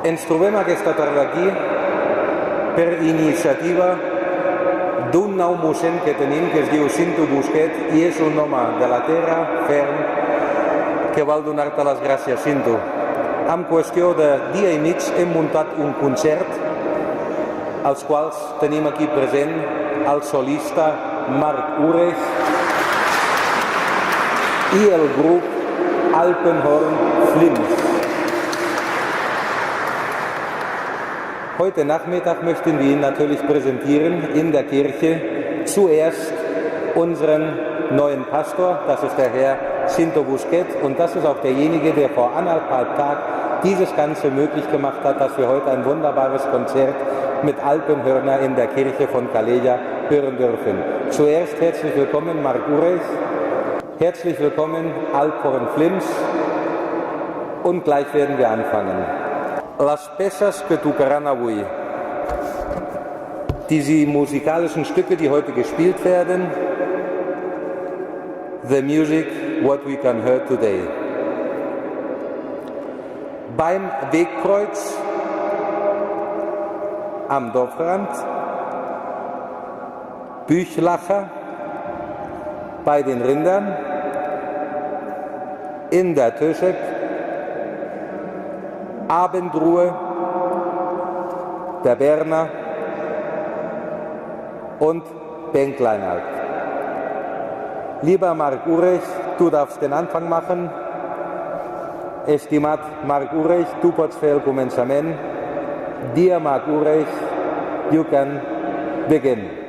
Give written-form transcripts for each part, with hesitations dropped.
Ens trobem aquesta tarda aquí per iniciativa d'un nou mossèn que tenim que es diu Cinto Busquet i és un home de la terra, ferm, que vol donar-te les gràcies, Cinto. En qüestió de dia i mig hem muntat un concert als quals tenim aquí present el solista Marc Urech y el grup Alpenhorn Flims. Heute Nachmittag möchten wir ihn natürlich präsentieren in der Kirche. Zuerst unseren neuen Pastor, das ist der Herr Cinto Busquet, und das ist auch derjenige, der vor 1,5 Tagen dieses Ganze möglich gemacht hat, dass wir heute ein wunderbares Konzert mit Alpenhörner in der Kirche von Calella hören dürfen. Zuerst herzlich willkommen Marc Urech, herzlich willkommen Alpenhorn Flims und gleich werden wir anfangen. Las peces que tocaran avui. Diese musikalischen Stücke, die heute gespielt werden, the music, what we can hear today. Beim Wegkreuz am Dorfrand, Büchlacher bei den Rindern, in der Töschek, Abendruhe, der Berner und Bänkleinalt. Lieber Marc Urech, du darfst den Anfang machen. Estimat Marc Urech, tu pots fer el començament. Dear Marc Urech, you can begin.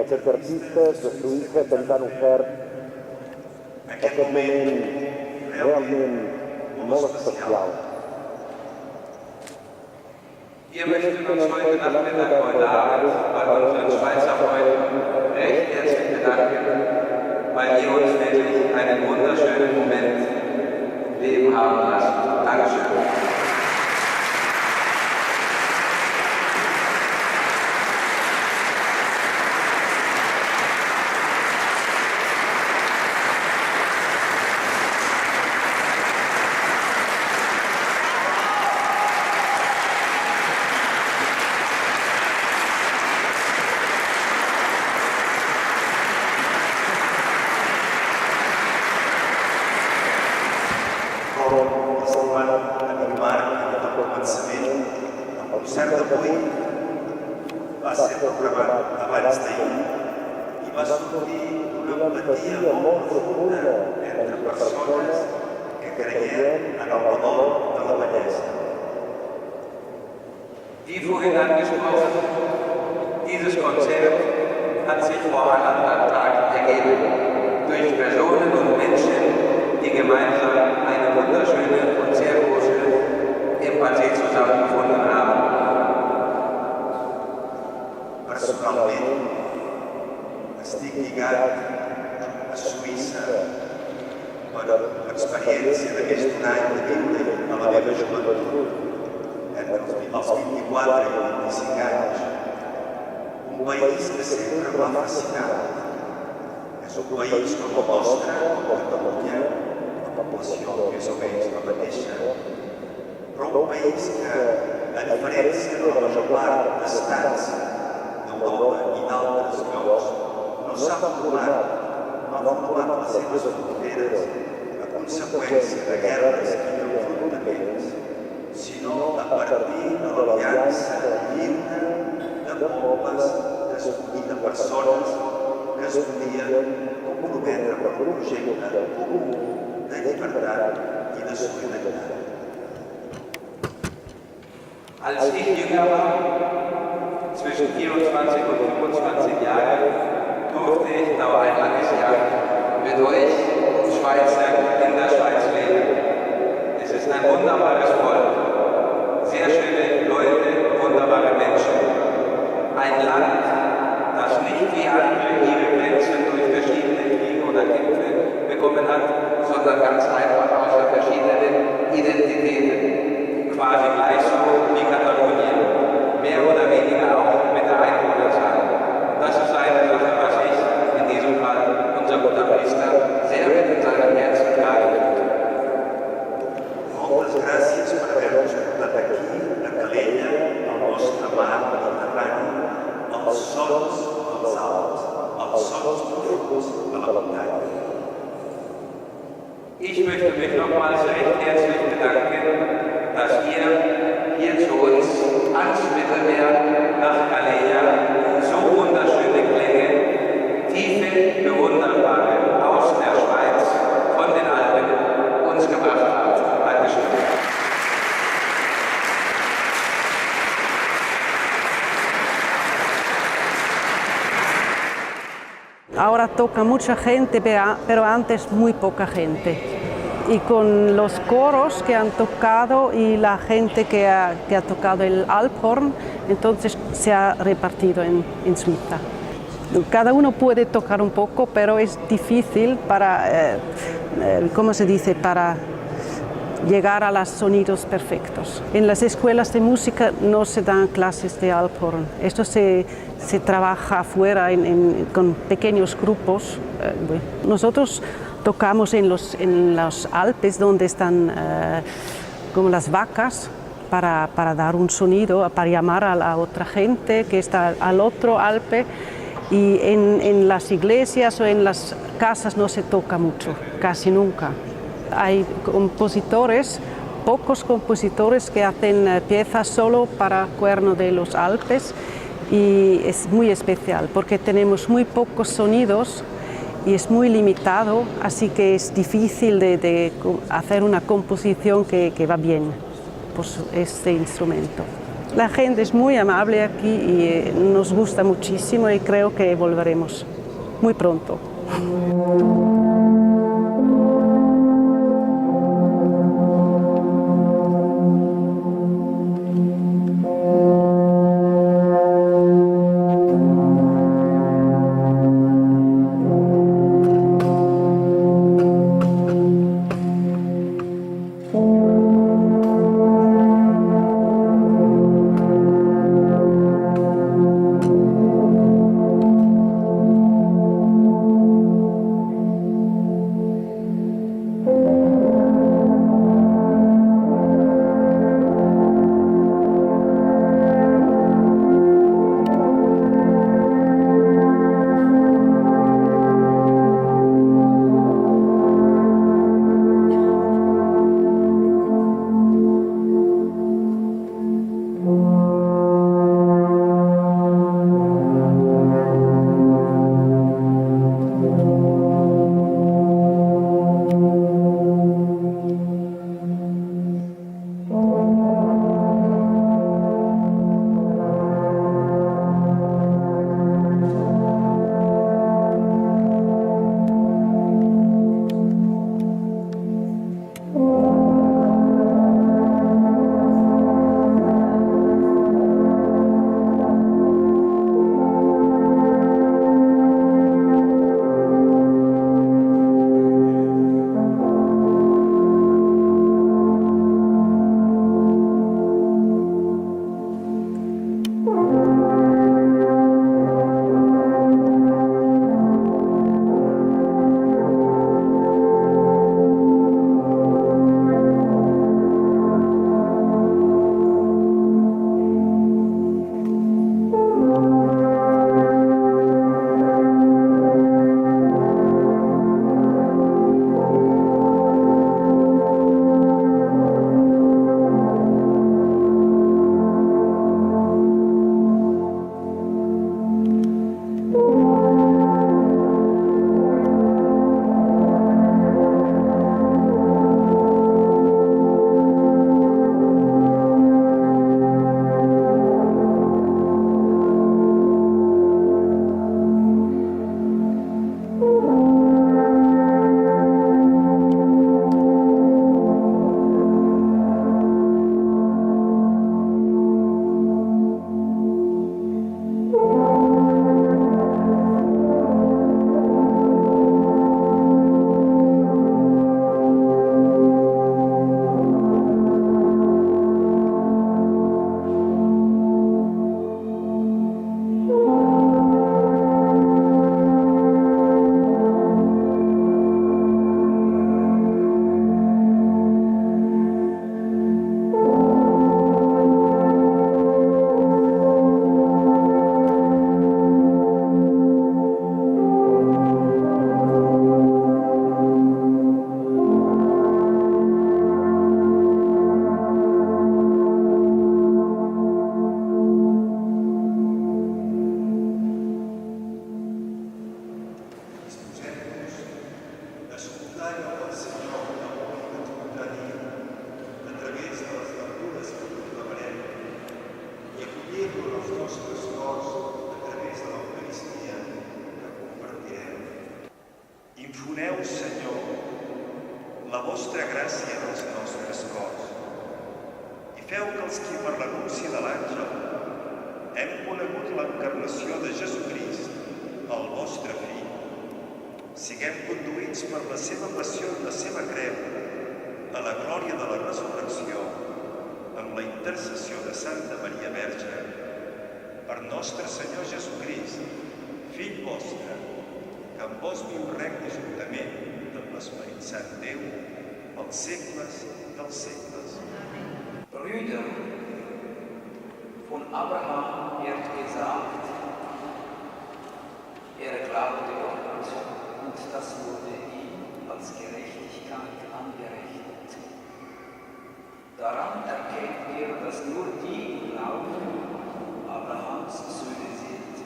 aquests artistes de Suïssa que ens han ofert aquest moment realment molt especial. Wir möchten uns heute Nachmittag heute Abend bei unseren Schweizer Freunden recht herzlich bedanken, weil ihr uns wirklich einen wunderschönen Moment leben haben lassen. Dankeschön. Va ser programat abans d'ahir i va sortir una empatia molt profunda entre persones que creien en el valor de la bellesa. Wie vorhin angesprochen, dieses Konzert hat sich vor 1,5 Tagen ergeben durch Personen und Menschen, die gemeinsam eine wunderschöne und sehr große Empathie zusammengefunden haben. Personalment, estic lligat a Suïssa per l'experiència d'aquest un any de viure a la meva joventut, entre els 24 i els 25 anys. Un país que sempre m'ha fascinat. És un país com el nostre, com Catalunya, la població més o menys la mateixa, però un país que, a diferència de la major part d'estats d'Europa i d'altres llocs, no s'ha format les seves fronteres a conseqüència de guerres i d'enfrontaments, sinó a partir de l'aliança lliure de pobles i de persones que es volien comprometre per un projecte comú de llibertat i de solidaritat. Als ich jünger war, zwischen 24 und 25 Jahren, durfte ich noch ein langes Jahr mit euch Schweizer in der Schweiz leben. Es ist ein wunderbares Volk, sehr schöne Leute, wunderbare Menschen. Ein Land, das nicht wie andere ihre Grenzen durch verschiedene Kriege oder Kämpfe bekommen hat, sondern ganz einfach aus verschiedenen Identitäten, quasi gleich so wie Katalonien. Mehr oder weniger auch mit der Einwohnerzahl. Das ist eine Sache, was ich in diesem Fall, unser guter Priester, sehr mit seinem Herzen trage. Moltes gràcies per haver-nos portat aquí, a Calella, al nostre mar Mediterrani, als sons dels Alps, als sons profunds de la muntanya. Ich möchte mich nochmals recht herzlich bedanken, dass ihr hier zu uns ans Mittelmeer nach Calella so wunderschöne Klänge, tiefe, bewunderbare aus der Schweiz, von den Alpen uns gebracht habt. Dankeschön. Ahora toca mucha gente, pero antes muy poca gente. Y con los coros que han tocado y la gente que ha tocado el Alphorn, entonces se ha repartido en Suiza. Cada uno puede tocar un poco, pero es difícil para, ¿cómo se dice?, para llegar a los sonidos perfectos. En las escuelas de música no se dan clases de Alphorn. Esto se trabaja afuera con pequeños grupos. Nosotros tocamos en los Alpes, donde están como las vacas, para dar un sonido, para llamar a la otra gente que está al otro Alpe. Y en las iglesias o en las casas no se toca mucho, casi nunca. Hay compositores, pocos compositores que hacen piezas solo para cuerno de los Alpes, y es muy especial porque tenemos muy pocos sonidos y es muy limitado, así que es difícil de hacer una composición que va bien por este instrumento. La gente es muy amable aquí y nos gusta muchísimo y creo que volveremos muy pronto. la vostra gràcia en els nostres cors i feu que els qui per l'anunci de l'àngel hem conegut l'encarnació de Jesucrist, el vostre fill, siguem conduïts per la seva passió i la seva creu a la glòria de la resurrecció amb la intercessió de Santa Maria Verge, per nostre Senyor Jesucrist, Fill vostre, que amb vos viu regna juntament amb l'Esperit Sant Déu, pels segles dels segles. Brüder, von Abraham wird gesagt, glaubte Gott und das wurde ihm als Gerechtigkeit angerechnet. Daran erkennt ihr, dass nur die glauben, Abrahams Söhne sind.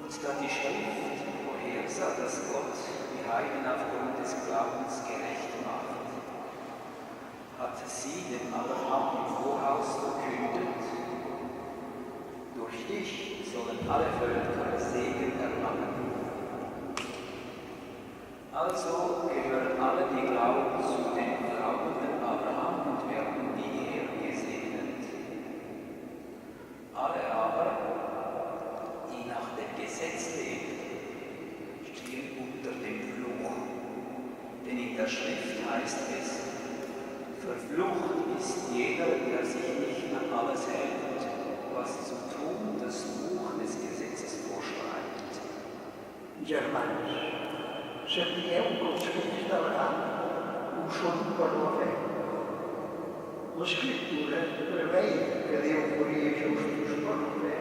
Und da die Schrift vorhersah, dass Gott die Heiden aufgrund des Glaubens gerecht macht, hatte sie dem Abraham im Voraus verkündet: Durch dich sollen alle Völker Segen erlangen. Also gehören alle, die glauben, zu den glaubenden Abraham und werden wie er gesegnet. Alle aber, die nach dem Gesetz leben, stehen unter dem Fluch. Denn in der Schrift heißt es: Verflucht ist jeder, der sich nicht an alles hält, was zu tun das Buch des Gesetzes vorschreibt. Germans, sapigueu que els fills d'Abraham ho són per la fe. L'Escriptura preveia que Déu faria justos per la fe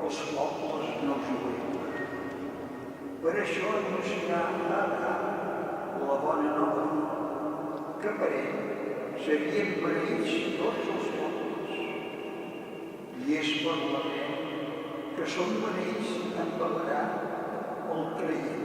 els pobles no jueus. Per això anuncià a Abraham la bona nova, que per ell serien per ells tots els pobles. I és per la fe que són per ells empalegar el creient.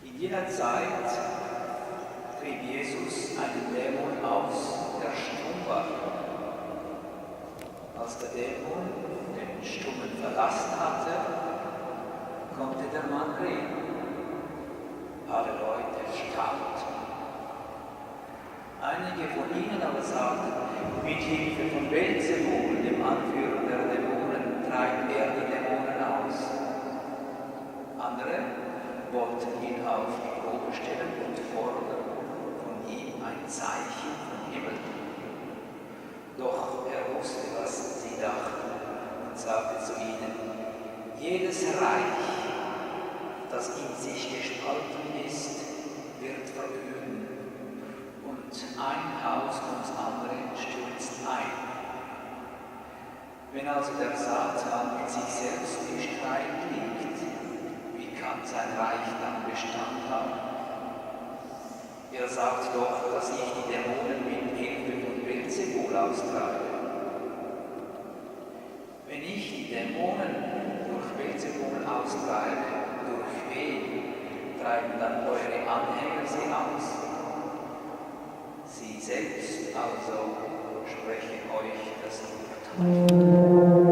In jener Zeit trieb Jesus einen Dämon aus, der stumm war. Als der Dämon den Stummen verlassen hatte, konnte der Mann reden. Alle Leute staunten. Einige von ihnen aber sagten: Mit Hilfe von Beelzebul, dem Anführer der Dämonen, treibt er die Dämonen aus. Andere wollten ihn auf die Probe stellen und fordern von ihm ein Zeichen vom Himmel. Doch er wusste, was sie dachten, und sagte zu ihnen: Jedes Reich, das in sich gespalten ist, wird veröden, und ein Haus ums andere stürzt ein. Wenn also der Satan mit sich selbst im Streit liegt, wie kann sein Reich dann Bestand haben? Er sagt doch, dass ich die Dämonen mit Hilfe von Beelzebul austreibe. Wenn ich die Dämonen durch Beelzebul austreibe, durch wen treiben dann eure Anhänger sie aus? Sie selbst also sprechen euch das Urteil.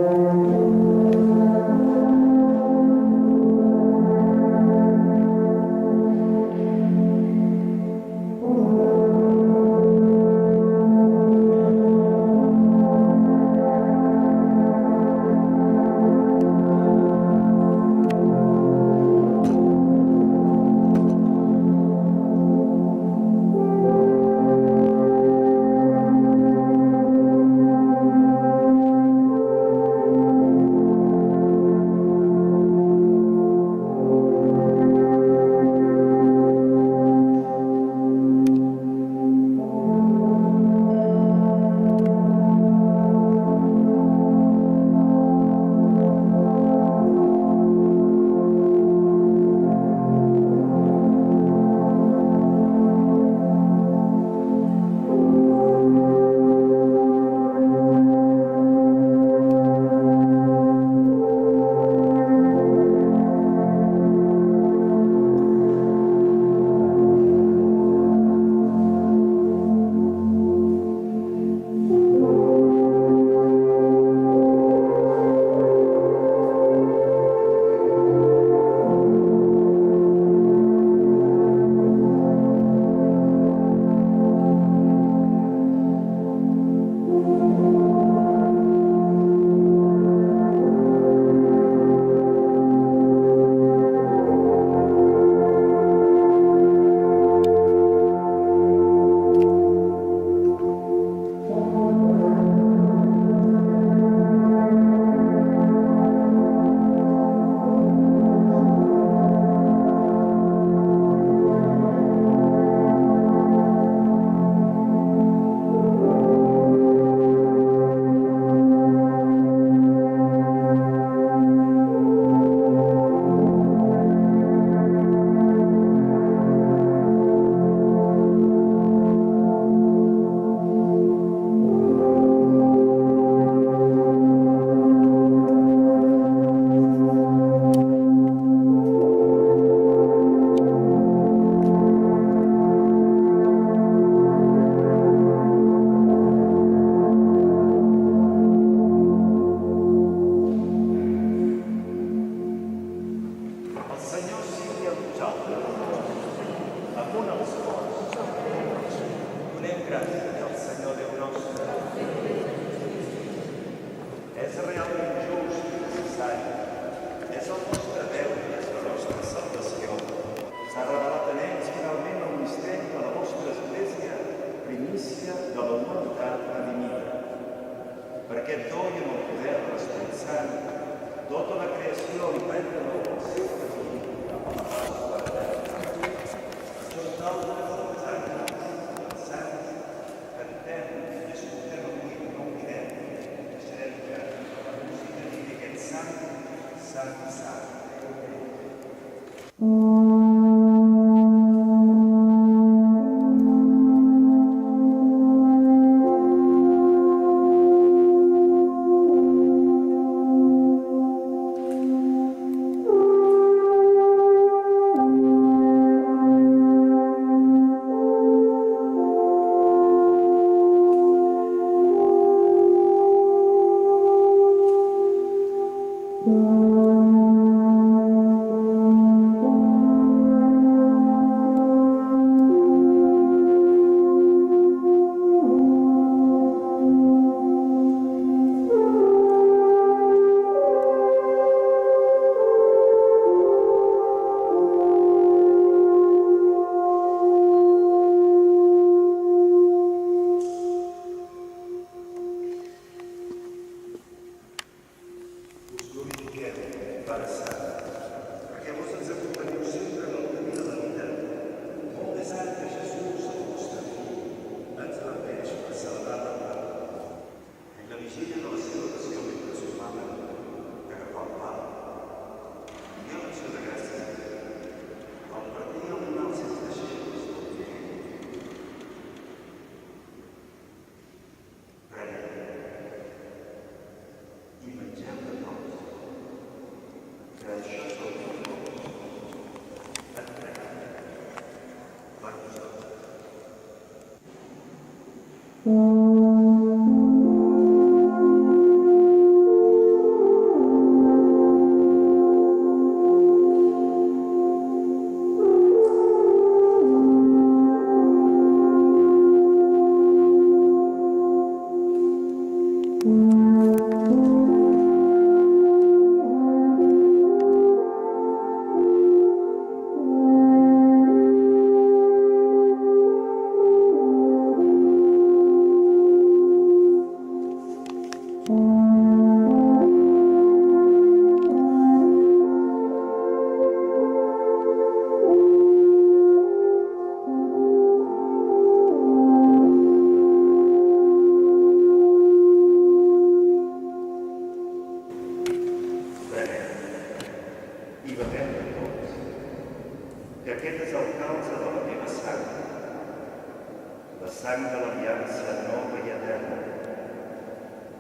la sang de l'aliança nova i eterna,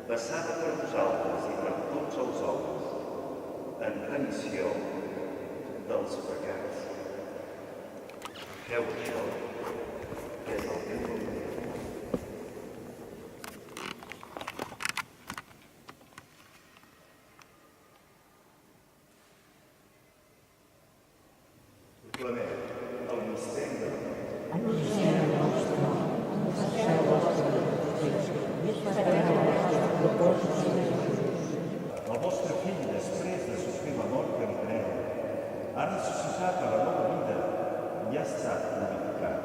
passada per vosaltres i per tots els homes, en remissió dels pecats. Feu això, que és el que voleu. Proclamem el misteri de la El vostre fill, després de sofrir la mort que li treu, ha ressuscitat a la nova vida i ha estat glorificat.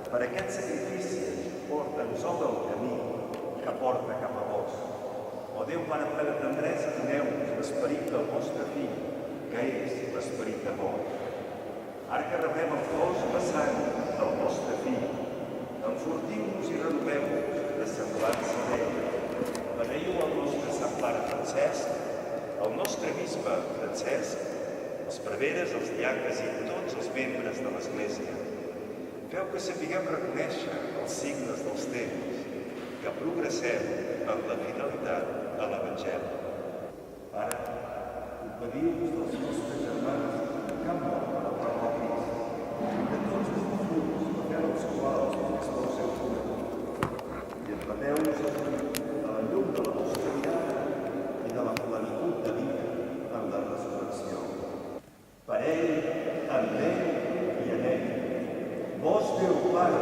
Per aquest sacrifici ens obre el camí que porta cap a vos. O Déu, Pare ple de tendresa, doneu-vos l'esperit del vostre fill, que és l'esperit d'amor. Ara que rebem el cos i la sang del vostre fill, enfortiu-vos i renoveu-vos de semblança d'ell. Beneieu el nostre Sant Pare Francesc, el nostre bisbe Francesc, els preveres, els diaques i tots els membres de l'Església. Feu que sapiguem reconèixer els signes dels temps, que progressem en la fidelitat a l'Evangeli. Ara, compadiu-vos dels nostres germans que han mort a la part de Crist, de tots els profunds, la fe dels quals és el seu conegut, i admeteu-nos a la llum de la vostra mirada i de la plenitud de vida en la resurrecció. Per ell, amb ell i en ell, vos, Déu Pare,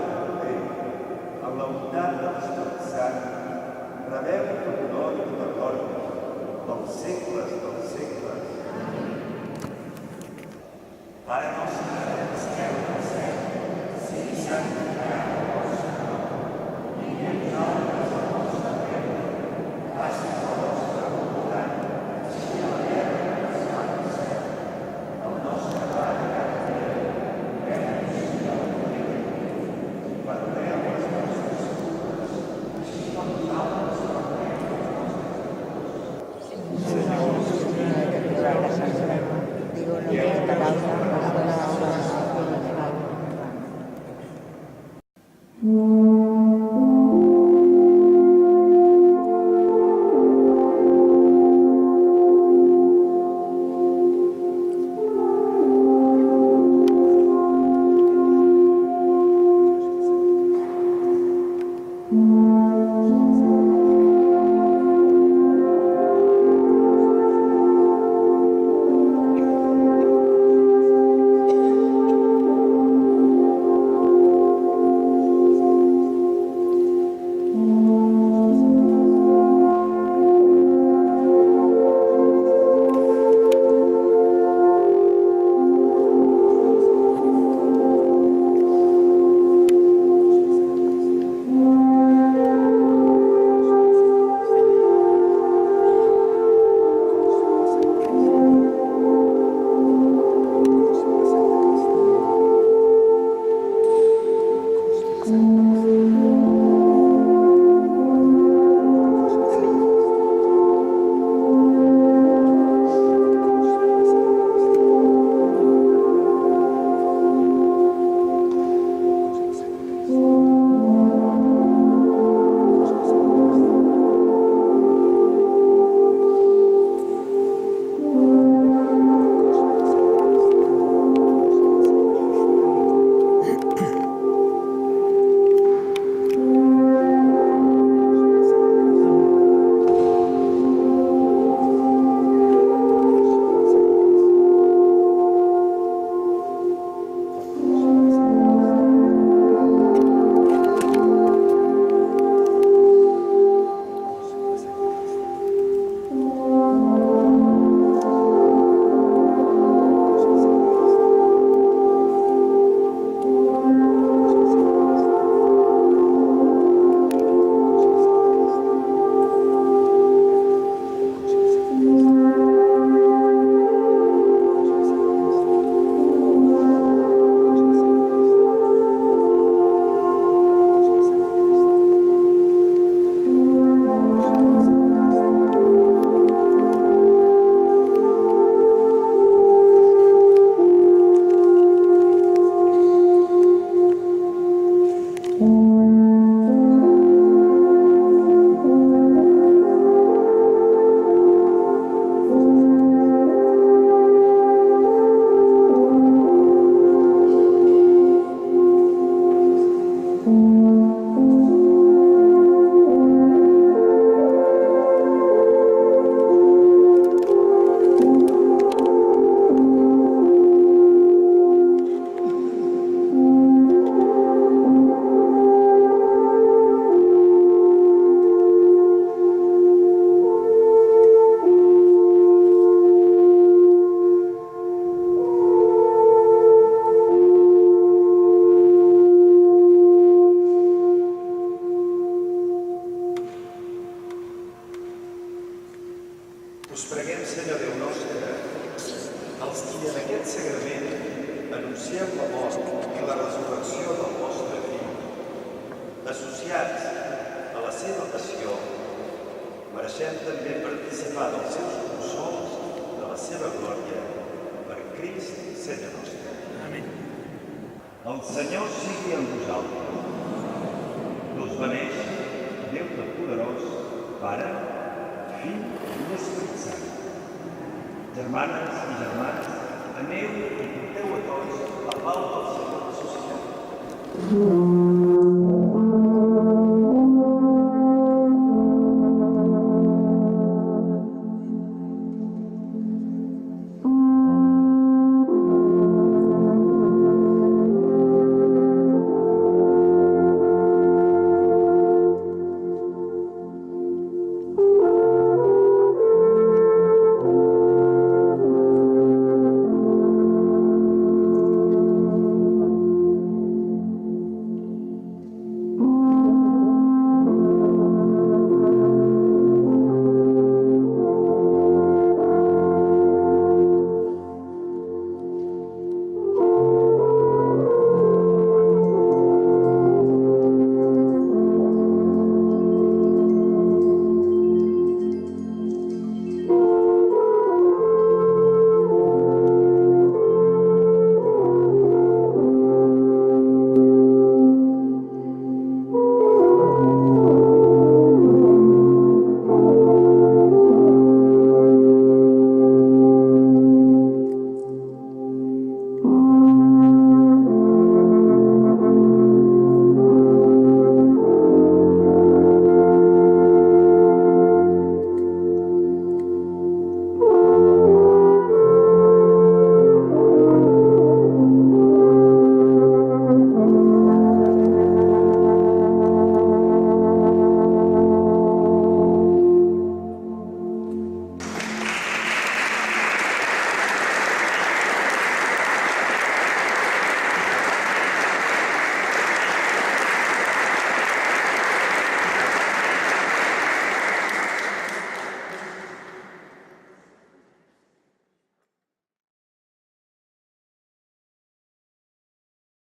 en la unitat de l'Esperit Sant, rebeu l'honor i la glòria dels segles dels segles. Pare nostre, que esteu al cel, sigui santificat el vostre nom, vingui a nosaltres el vostre regne, faci la vostra voluntat, així a la terra com es fa al cel. El nostre Pare cada dia, perdoni'ns el que fem, perdoneu les nostres culpes, així com nosaltres perdonem els nostres culpes. Senyor, que te la santa, digo, no quiero palabra. associats a la seva passió, mereixem també participar dels seus consols, de la seva glòria, per Crist, Senyor nostre. Amén. El Senyor sigui amb vosaltres. Us beneix Déu Totpoderós, Pare, Fill i Esperit Sant. Germanes i germans, aneu i porteu a tots la pau del Senyor ressuscitat.